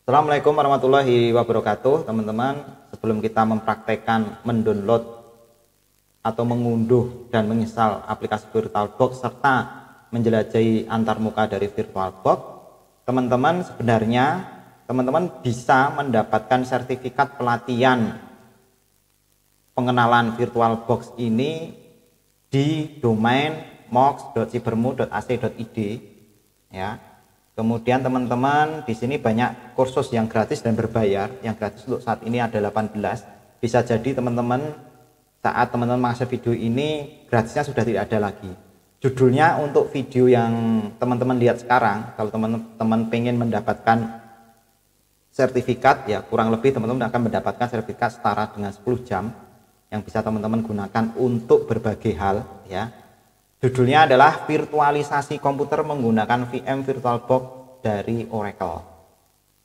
Assalamualaikum warahmatullahi wabarakatuh, teman-teman. Sebelum kita mempraktekkan mendownload atau mengunduh dan menginstal aplikasi VirtualBox serta menjelajahi antarmuka dari VirtualBox, teman-teman sebenarnya teman-teman bisa mendapatkan sertifikat pelatihan pengenalan VirtualBox ini di domain mox.cybermu.ac.id ya. Kemudian teman-teman di sini banyak kursus yang gratis dan berbayar. Yang gratis untuk saat ini ada 18. Bisa jadi teman-teman saat teman-teman mengakses video ini gratisnya sudah tidak ada lagi. Judulnya untuk video yang teman-teman lihat sekarang, kalau teman-teman pengen mendapatkan sertifikat ya, kurang lebih teman-teman akan mendapatkan sertifikat setara dengan 10 jam yang bisa teman-teman gunakan untuk berbagai hal ya. Judulnya adalah virtualisasi komputer menggunakan VM VirtualBox dari Oracle.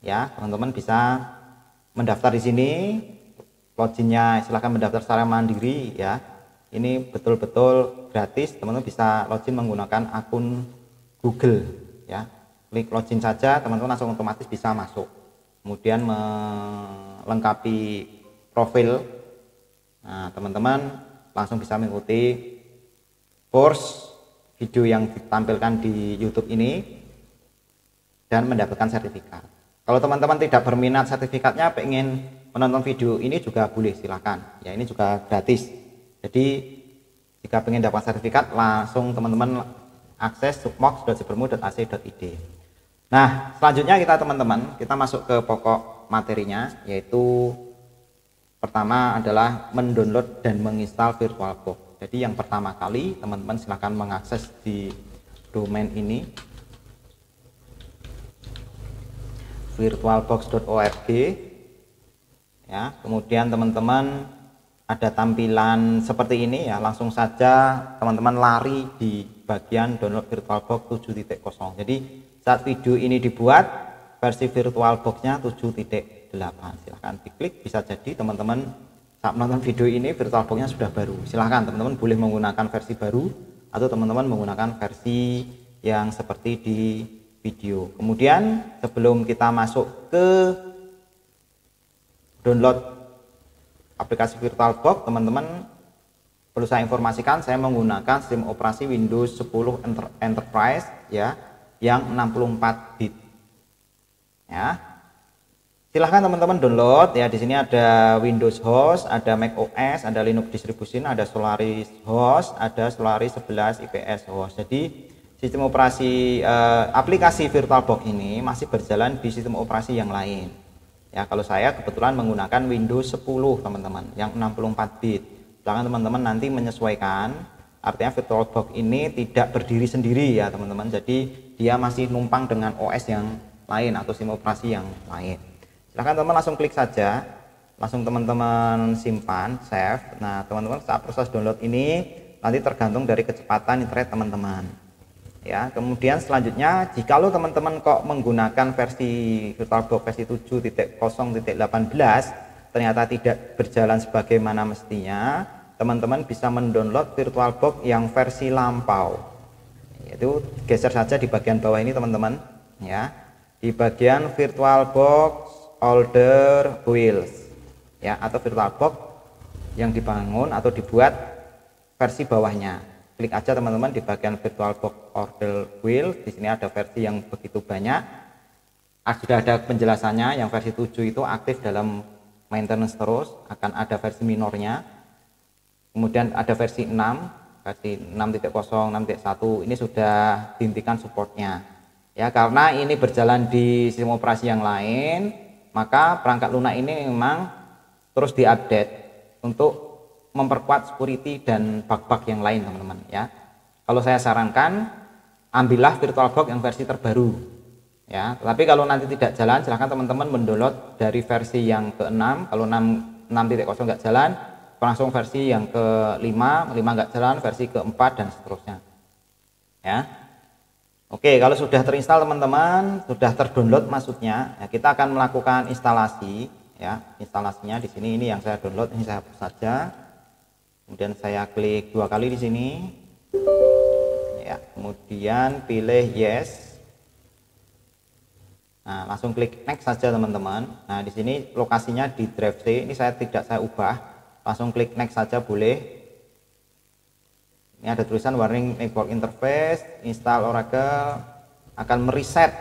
Ya, teman-teman bisa mendaftar di sini. Loginnya silahkan mendaftar secara mandiri ya. Ini betul-betul gratis. Teman-teman bisa login menggunakan akun Google ya. Klik login saja, teman-teman langsung otomatis bisa masuk. Kemudian melengkapi profil. Nah, teman-teman langsung bisa mengikuti course video yang ditampilkan di YouTube ini dan mendapatkan sertifikat. Kalau teman-teman tidak berminat sertifikatnya, pengen menonton video ini juga boleh, silahkan ya, ini juga gratis. Jadi jika pengen dapat sertifikat langsung teman-teman akses mox.cybermu.ac.id. Nah, selanjutnya kita masuk ke pokok materinya, yaitu pertama adalah mendownload dan menginstal VirtualBox. Jadi yang pertama kali teman-teman silahkan mengakses di domain ini virtualbox.org ya. Kemudian teman-teman ada tampilan seperti ini ya, langsung saja teman-teman lari di bagian download VirtualBox 7.0. Jadi saat video ini dibuat versi VirtualBox-nya 7.8. silahkan diklik, bisa jadi teman-teman saat menonton video ini VirtualBox-nya sudah baru. Silahkan teman-teman boleh menggunakan versi baru atau teman-teman menggunakan versi yang seperti di video. Kemudian sebelum kita masuk ke download aplikasi VirtualBox, teman-teman perlu saya informasikan saya menggunakan sistem operasi Windows 10 Enterprise ya, yang 64 bit ya. Silahkan teman-teman download ya. Di sini ada Windows Host, ada Mac OS, ada Linux Distribution, ada Solaris Host, ada Solaris 11 IPS Host. Jadi sistem operasi aplikasi VirtualBox ini masih berjalan di sistem operasi yang lain. Ya, kalau saya kebetulan menggunakan Windows 10 teman-teman yang 64 bit. Silahkan teman-teman nanti menyesuaikan. Artinya VirtualBox ini tidak berdiri sendiri ya teman-teman. Jadi dia masih numpang dengan OS yang lain atau sistem operasi yang lain. Silahkan teman-teman langsung klik saja, langsung teman-teman simpan, save. Nah teman-teman saat proses download ini nanti tergantung dari kecepatan internet teman-teman ya. Kemudian selanjutnya jikalau teman-teman kok menggunakan versi VirtualBox versi 7.0.18 ternyata tidak berjalan sebagaimana mestinya, teman-teman bisa mendownload VirtualBox yang versi lampau, yaitu geser saja di bagian bawah ini teman-teman ya, di bagian VirtualBox older builds ya, atau VirtualBox yang dibangun atau dibuat versi bawahnya. Klik aja teman-teman di bagian VirtualBox older build. Di sini ada versi yang begitu banyak. Sudah ada penjelasannya. Yang versi 7 itu aktif dalam maintenance terus, akan ada versi minornya. Kemudian ada versi 6, versi 6.0, 6.1 ini sudah dihentikan supportnya ya, karena ini berjalan di sistem operasi yang lain. Maka perangkat lunak ini memang terus diupdate untuk memperkuat security dan bug-bug yang lain teman-teman ya. Kalau saya sarankan ambillah VirtualBox yang versi terbaru ya. Tapi kalau nanti tidak jalan silahkan teman-teman mendownload dari versi yang ke-6. Kalau 6.0 nggak jalan langsung versi yang ke-5, 5 nggak jalan versi ke-4 dan seterusnya ya. Oke, kalau sudah terinstall teman-teman, sudah terdownload maksudnya, ya, kita akan melakukan instalasi ya. Instalasinya di sini, ini yang saya download, ini saya hapus saja. Kemudian saya klik 2 kali di sini. Ya, kemudian pilih yes. Nah, langsung klik next saja teman-teman. Nah, di sini lokasinya di drive C. Ini saya ubah. Langsung klik next saja boleh. Ini ada tulisan warning network interface, install Oracle akan mereset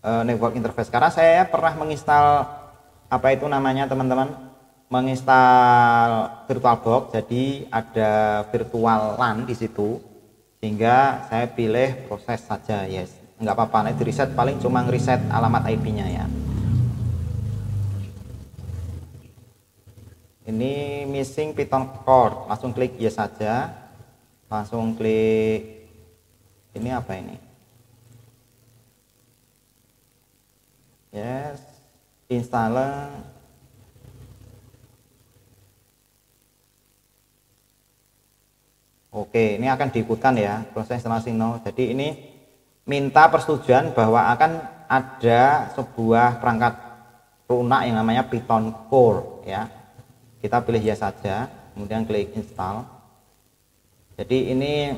network interface. Karena saya pernah menginstal apa itu namanya teman-teman, menginstal VirtualBox. Jadi ada virtual LAN di situ, sehingga saya pilih proses saja, yes. Nggak apa-apa, nanti reset paling cuma reset alamat IP-nya ya. Ini missing Python core, langsung klik yes saja, langsung klik ini apa ini, yes, installer. Oke, ini akan diikutkan ya proses instalasi no. Jadi ini minta persetujuan bahwa akan ada sebuah perangkat lunak yang namanya Python Core ya. Kita pilih ya saja, kemudian klik install. Jadi ini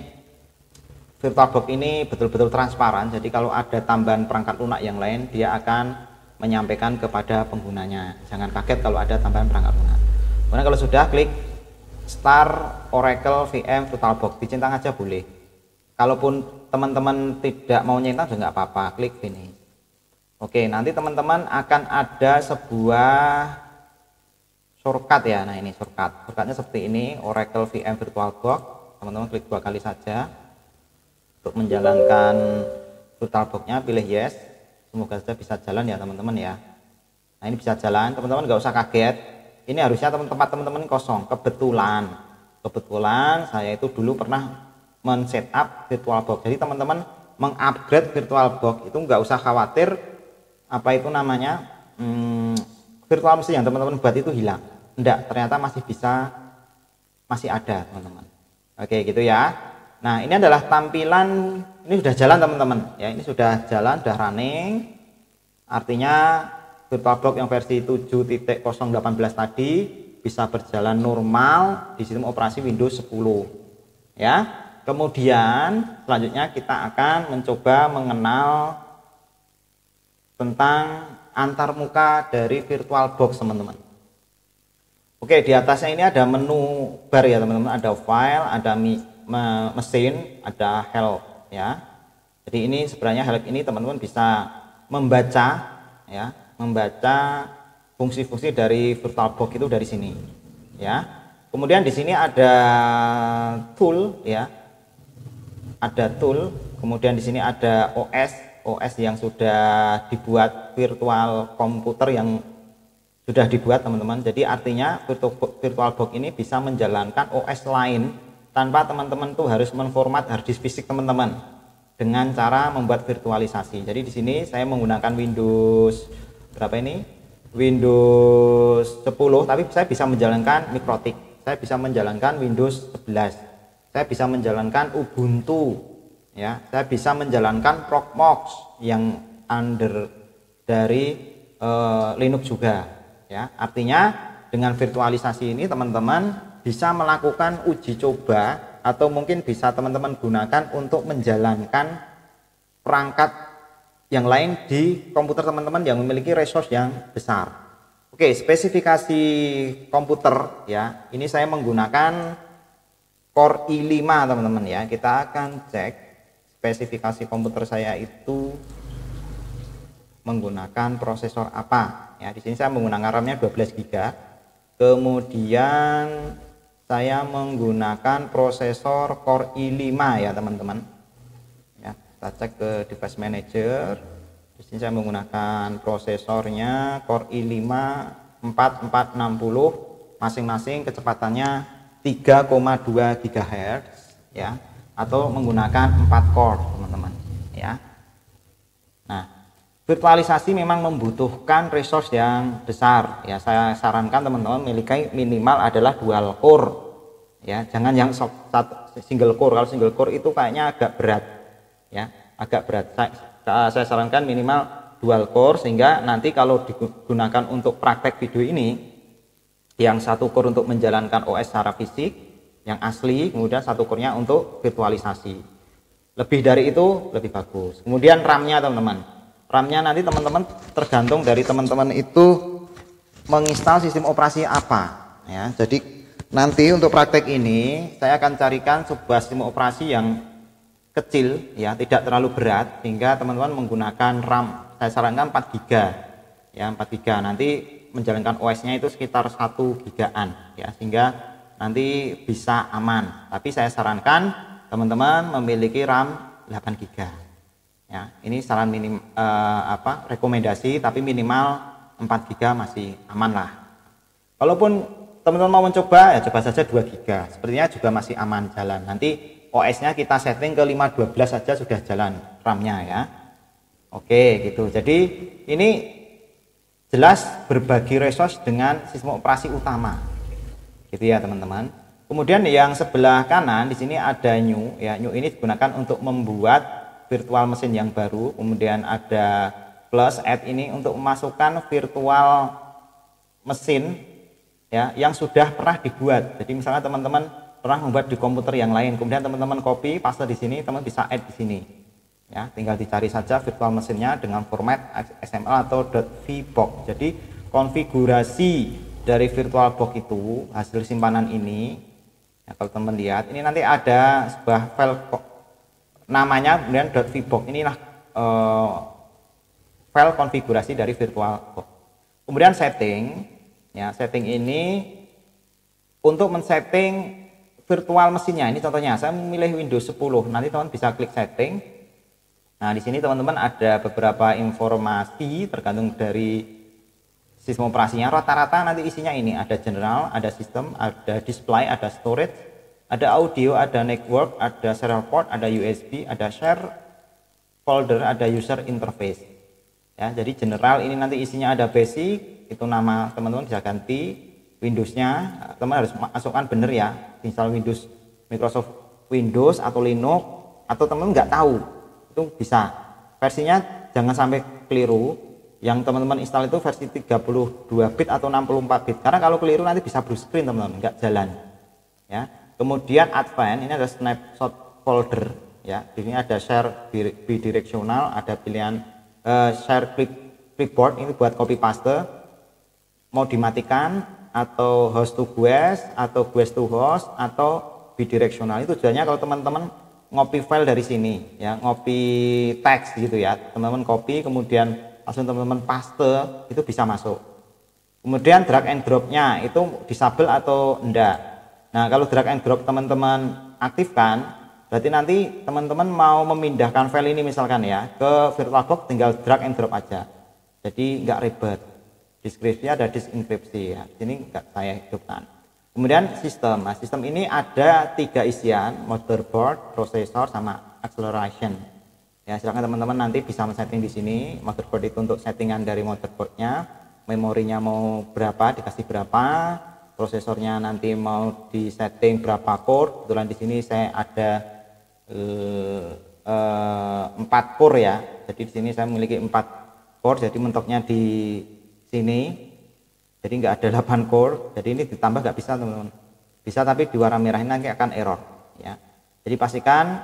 VirtualBox ini betul-betul transparan. Jadi kalau ada tambahan perangkat lunak yang lain, dia akan menyampaikan kepada penggunanya. Jangan kaget kalau ada tambahan perangkat lunak. Kemudian kalau sudah, klik Start Oracle VM VirtualBox, dicentang aja boleh. Kalaupun teman-teman tidak mau nyentang juga nggak apa-apa, klik finish. Oke, nanti teman-teman akan ada sebuah shortcut ya. Nah, ini shortcutnya seperti ini, Oracle VM VirtualBox. Teman-teman klik 2 kali saja untuk menjalankan VirtualBox-nya, pilih yes. Semoga saja bisa jalan ya teman-teman ya. Nah, ini bisa jalan, teman-teman nggak usah kaget. Ini harusnya tempat teman-teman kosong. Kebetulan saya itu dulu pernah men-setup VirtualBox. Jadi teman-teman mengupgrade VirtualBox itu nggak usah khawatir apa itu namanya virtual machine yang teman-teman buat itu hilang. Enggak, ternyata masih ada teman-teman. Oke gitu ya. Nah, ini adalah tampilan, ini sudah jalan teman-teman ya. Ini sudah jalan, sudah running. Artinya VirtualBox yang versi 7.018 tadi bisa berjalan normal di sistem operasi Windows 10 ya. Kemudian selanjutnya kita akan mencoba mengenal tentang antarmuka dari VirtualBox teman-teman. Oke, di atasnya ini ada menu bar ya teman-teman, ada file, ada mesin, ada help ya. Jadi ini sebenarnya help ini teman-teman bisa membaca ya, membaca fungsi-fungsi dari VirtualBox itu dari sini ya. Kemudian di sini ada tool ya, ada tool. Kemudian di sini ada OS yang sudah dibuat, virtual komputer yang sudah dibuat teman-teman. Jadi artinya VirtualBox ini bisa menjalankan OS lain tanpa teman-teman tuh harus menformat hard disk fisik teman-teman dengan cara membuat virtualisasi. Jadi di sini saya menggunakan Windows berapa ini? Windows 10, tapi saya bisa menjalankan Mikrotik. Saya bisa menjalankan Windows 11. Saya bisa menjalankan Ubuntu ya. Saya bisa menjalankan Proxmox yang under dari Linux juga ya. Artinya dengan virtualisasi ini teman-teman bisa melakukan uji coba atau mungkin bisa teman-teman gunakan untuk menjalankan perangkat yang lain di komputer teman-teman yang memiliki resource yang besar. Oke, spesifikasi komputer ya. Ini saya menggunakan Core i5 teman-teman ya. Kita akan cek spesifikasi komputer saya itu menggunakan prosesor apa ya. Di sini saya menggunakan RAM-nya 12 GB. Kemudian saya menggunakan prosesor Core i5 ya teman-teman ya. Kita cek ke device manager. Di sini saya menggunakan prosesornya Core i5 4460, masing-masing kecepatannya 3,2 GHz ya, atau menggunakan 4 core teman-teman ya. Nah, virtualisasi memang membutuhkan resource yang besar ya. Saya sarankan teman-teman memiliki minimal adalah dual core ya, jangan yang single core. Kalau single core itu kayaknya agak berat ya, agak berat. Saya sarankan minimal dual core, sehingga nanti kalau digunakan untuk praktek video ini, yang satu core untuk menjalankan OS secara fisik yang asli, kemudian satu core-nya untuk virtualisasi. Lebih dari itu lebih bagus. Kemudian RAM-nya teman-teman, RAM-nya nanti teman-teman tergantung dari teman-teman itu menginstal sistem operasi apa ya. Jadi nanti untuk praktek ini saya akan carikan sebuah sistem operasi yang kecil ya, tidak terlalu berat, sehingga teman-teman menggunakan RAM saya sarankan 4 GB ya, 4 GB. Nanti menjalankan OS-nya itu sekitar 1 GB-an ya, sehingga nanti bisa aman. Tapi saya sarankan teman-teman memiliki RAM 8 GB ya. Ini saran rekomendasi, tapi minimal 4 GB masih aman lah. Kalaupun teman-teman mau mencoba ya coba saja 2 GB, sepertinya juga masih aman jalan. Nanti OS-nya kita setting ke 512 saja sudah jalan RAM-nya ya. Oke gitu. Jadi ini jelas berbagi resource dengan sistem operasi utama gitu ya teman-teman. Kemudian yang sebelah kanan di sini ada new ya. New ini digunakan untuk membuat virtual mesin yang baru. Kemudian ada plus add ini untuk memasukkan virtual mesin ya yang sudah pernah dibuat. Jadi misalnya teman-teman pernah membuat di komputer yang lain, kemudian teman-teman copy paste di sini, teman bisa add di sini ya, tinggal dicari saja virtual mesinnya dengan format XML atau .vbox. Jadi konfigurasi dari VirtualBox itu hasil simpanan ini ya, kalau teman lihat ini nanti ada sebuah file namanya kemudian .vbox, inilah file konfigurasi dari VirtualBox. Kemudian setting ya, setting ini untuk men-setting virtual mesinnya. Ini contohnya saya memilih Windows 10, nanti teman bisa klik setting. Nah di sini teman-teman ada beberapa informasi tergantung dari sistem operasinya. Rata-rata nanti isinya ini ada general, ada sistem, ada display, ada storage, ada audio, ada network, ada serial port, ada USB, ada share folder, ada user interface ya. Jadi general ini nanti isinya ada basic, itu nama teman-teman bisa ganti. Windowsnya teman harus masukkan bener ya, install Windows Microsoft Windows atau Linux, atau teman nggak tahu itu bisa versinya jangan sampai keliru. Yang teman-teman install itu versi 32 bit atau 64 bit, karena kalau keliru nanti bisa blue screen teman-teman, nggak jalan ya. Kemudian advanced ini ada snapshot folder ya, di sini ada share bidirectional, ada pilihan share clipboard ini buat copy paste, mau dimatikan atau host to guest atau guest to host atau bidirectional. Itu tujuannya kalau teman-teman ngopi file dari sini ya, ngopi teks gitu ya, teman-teman copy kemudian langsung teman-teman paste, itu bisa masuk. Kemudian drag and dropnya itu disable atau enggak. Nah kalau drag and drop teman-teman aktifkan, berarti nanti teman-teman mau memindahkan file ini misalkan ya ke VirtualBox, tinggal drag and drop aja, jadi nggak ribet. Deskripsinya ada disenkripsi ya, ini enggak saya hidupkan. Kemudian sistem, nah sistem ini ada 3 isian, motherboard, prosesor, sama acceleration ya. Silakan teman-teman nanti bisa men-setting di sini. Motherboard itu untuk settingan dari motherboardnya, memorinya mau berapa dikasih berapa, prosesornya nanti mau disetting berapa core. Kebetulan di sini saya ada 4 core ya, jadi di sini saya memiliki 4 core, jadi mentoknya di sini, jadi nggak ada 8 core, jadi ini ditambah nggak bisa teman-teman, bisa tapi di warna merah ini nanti akan error ya. Jadi pastikan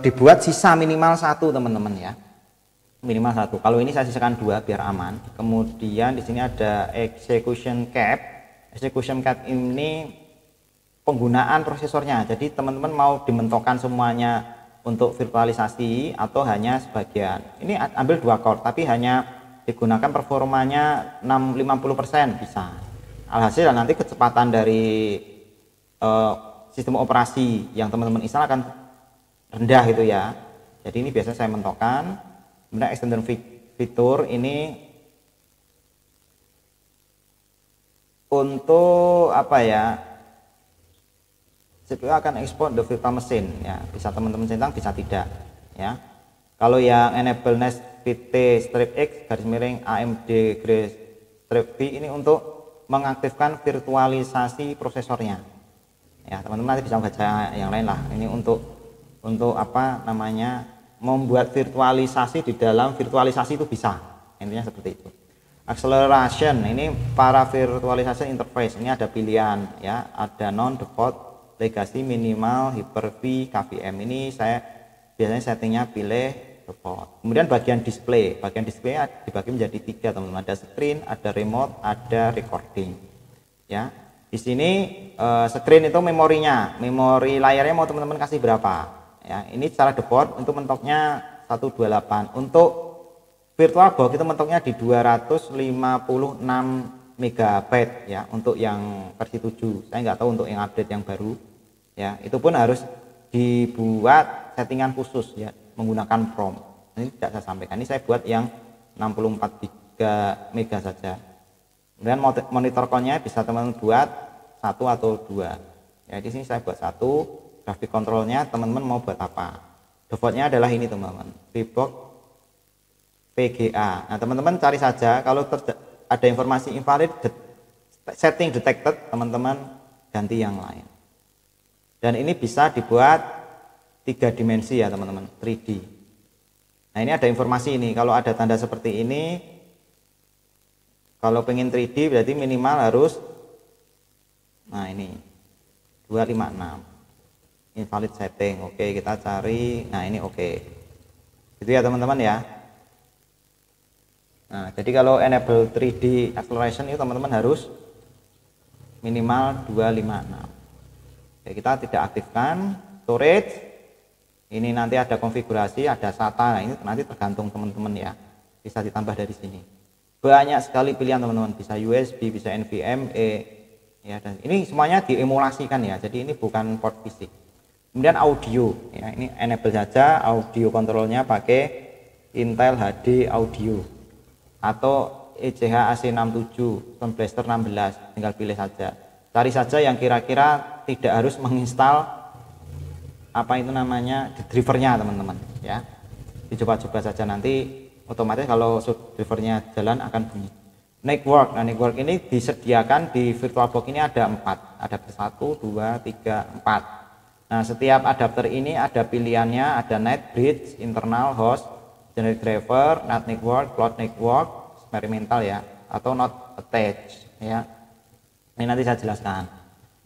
dibuat sisa minimal 1 teman-teman ya, minimal 1. Kalau ini saya sisakan 2 biar aman. Kemudian di sini ada execution cap. Execution cap ini penggunaan prosesornya, jadi teman-teman mau dimentokkan semuanya untuk virtualisasi atau hanya sebagian. Ini ambil 2 core tapi hanya digunakan performanya 50% bisa. Alhasil nanti kecepatan dari sistem operasi yang teman-teman install akan rendah gitu ya. Jadi ini biasanya saya mentokkan. Kemudian extended fitur ini untuk apa ya, CPU akan ekspor the virtual machine ya, bisa teman-teman centang bisa tidak ya. Kalau yang enable next VT strip X garis miring AMD Grace strip V ini untuk mengaktifkan virtualisasi prosesornya ya, teman-teman nanti bisa baca yang lain lah. Ini untuk apa namanya, membuat virtualisasi di dalam virtualisasi itu bisa, intinya seperti itu. Acceleration ini para virtualisasi interface, ini ada pilihan ya, ada non default, legacy, minimal, Hyper-V, KVM. Ini saya biasanya settingnya pilih depot. Kemudian bagian display dibagi menjadi 3 teman-teman. Ada screen, ada remote, ada recording. Ya, di sini screen itu memorinya, memori layarnya mau teman-teman kasih berapa? Ya, ini secara depot untuk mentoknya 128. Untuk VirtualBox itu mentoknya di 256 MB ya untuk yang versi 7. Saya nggak tahu untuk yang update yang baru. Ya, itu pun harus dibuat settingan khusus ya menggunakan PROM. Ini tidak saya sampaikan. Ini saya buat yang 64 GB saja. Kemudian monitor count-nya bisa teman-teman buat 1 atau 2. Ya, di sini saya buat 1. Grafik kontrolnya teman-teman mau buat apa? Defaultnya adalah ini teman-teman, VBox VGA. Nah, teman-teman cari saja kalau ada informasi invalid setting detected, teman-teman ganti yang lain. Dan ini bisa dibuat 3 dimensi ya teman-teman, 3D. Nah, ini ada informasi ini, kalau ada tanda seperti ini, kalau pengen 3D berarti minimal harus, nah ini 256 invalid setting. Oke, kita cari, nah ini oke, itu ya teman-teman ya. Nah, jadi kalau enable 3D acceleration itu teman-teman harus minimal 256. Oke, kita tidak aktifkan storage. Ini nanti ada konfigurasi, ada SATA. Nah, ini nanti tergantung teman-teman ya, bisa ditambah dari sini. Banyak sekali pilihan teman-teman, bisa USB, bisa NVMe ya, dan ini semuanya diemulasikan ya, jadi ini bukan port fisik. Kemudian audio ya, ini enable saja, audio kontrolnya pakai Intel HD Audio atau ECH AC67 Sound Blaster 16, tinggal pilih saja. Cari saja yang kira-kira tidak harus menginstal apa itu namanya drivernya teman-teman ya, dicoba-coba saja, nanti otomatis kalau drivernya jalan akan bunyi. Network, nah network ini disediakan di VirtualBox ini ada 4, ada 1, 2, 3, 4. Nah, setiap adapter ini ada pilihannya, ada net, bridge, internal, host, generic driver, NAT network, cloud network, eksperimental ya, atau not attached ya. Ini nanti saya jelaskan.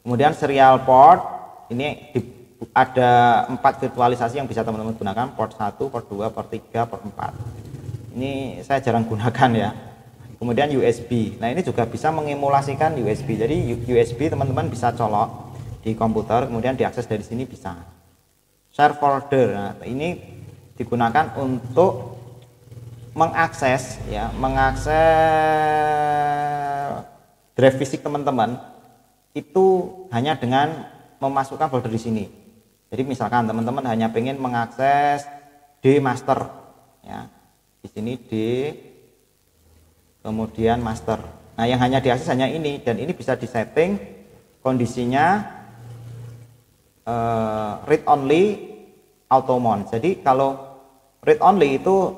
Kemudian serial port ini ada 4 virtualisasi yang bisa teman-teman gunakan, port 1, port 2, port 3, port 4. Ini saya jarang gunakan ya. Kemudian USB. Nah, ini juga bisa mengemulasikan USB. Jadi USB teman-teman bisa colok di komputer, kemudian diakses dari sini bisa. Share folder. Nah, ini digunakan untuk mengakses ya, drive fisik teman-teman itu hanya dengan memasukkan folder di sini. Jadi misalkan teman-teman hanya pengen mengakses D master ya, di sini D kemudian master. Nah, yang hanya diakses hanya ini, dan ini bisa disetting kondisinya read only auto mount. Jadi kalau read only itu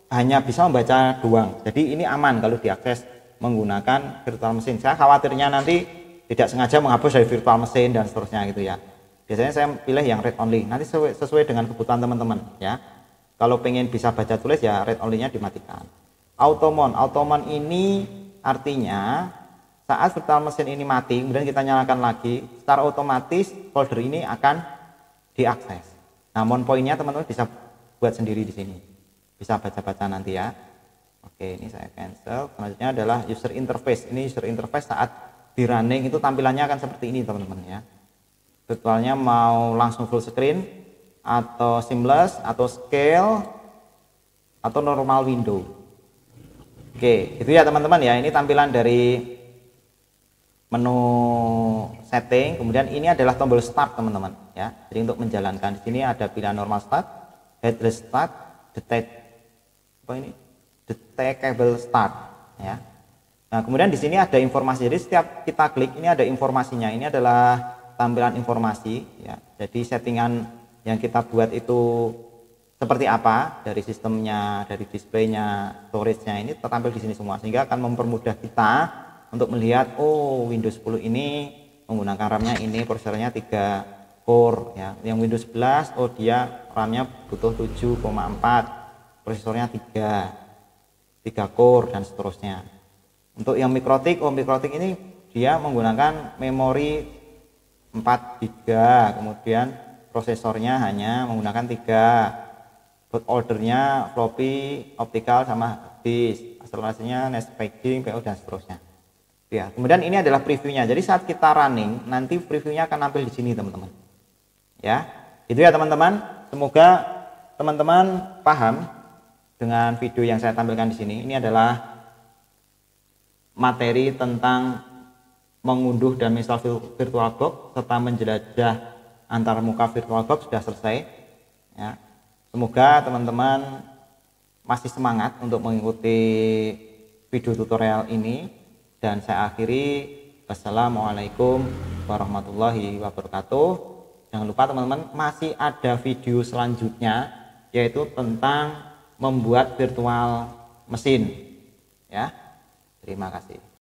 hanya bisa membaca doang, jadi ini aman kalau diakses menggunakan virtual machine. Saya khawatirnya nanti tidak sengaja menghapus dari virtual machine dan seterusnya gitu ya. Biasanya saya pilih yang read only, nanti sesuai dengan kebutuhan teman-teman ya. Kalau pengen bisa baca tulis ya read only nya dimatikan. Auto mount ini artinya saat virtual machine ini mati kemudian kita nyalakan lagi, secara otomatis folder ini akan diakses. Nah, mount point-nya teman-teman bisa buat sendiri di sini, bisa baca-baca nanti ya. Oke, ini saya cancel. Selanjutnya adalah user interface. Ini user interface saat di running itu tampilannya akan seperti ini teman-teman ya. Virtualnya mau langsung full screen atau seamless atau scale atau normal window. Oke, itu ya teman-teman ya. Ini tampilan dari menu setting. Kemudian ini adalah tombol start teman-teman ya. Jadi untuk menjalankan di sini ada pilihan normal start, headless start, detectable start ya. Nah, kemudian di sini ada informasi. Jadi setiap kita klik ini ada informasinya. Ini adalah tampilan informasi ya. Jadi settingan yang kita buat itu seperti apa, dari sistemnya, dari displaynya, storage-nya, ini tertampil di sini semua, sehingga akan mempermudah kita untuk melihat, oh Windows 10 ini menggunakan RAM-nya ini, prosesornya 3 core ya. Yang Windows 11 oh dia RAM-nya butuh 7,4, prosesornya 3 core dan seterusnya. Untuk yang Mikrotik, Mikrotik ini dia menggunakan memori 4 GB, kemudian prosesornya hanya menggunakan 3 boot ordernya, floppy, optical sama hard disk, akselerasinya, next paging, PO dan seterusnya. Ya, kemudian ini adalah previewnya. Jadi saat kita running, nanti previewnya akan tampil di sini teman-teman. Ya, itu ya teman-teman. Semoga teman-teman paham dengan video yang saya tampilkan di sini. Ini adalah materi tentang mengunduh dan menginstal VirtualBox serta menjelajah antar muka VirtualBox sudah selesai. Ya. Semoga teman-teman masih semangat untuk mengikuti video tutorial ini, dan saya akhiri. Wassalamualaikum warahmatullahi wabarakatuh. Jangan lupa teman-teman, masih ada video selanjutnya yaitu tentang membuat virtual mesin. Ya. Terima kasih.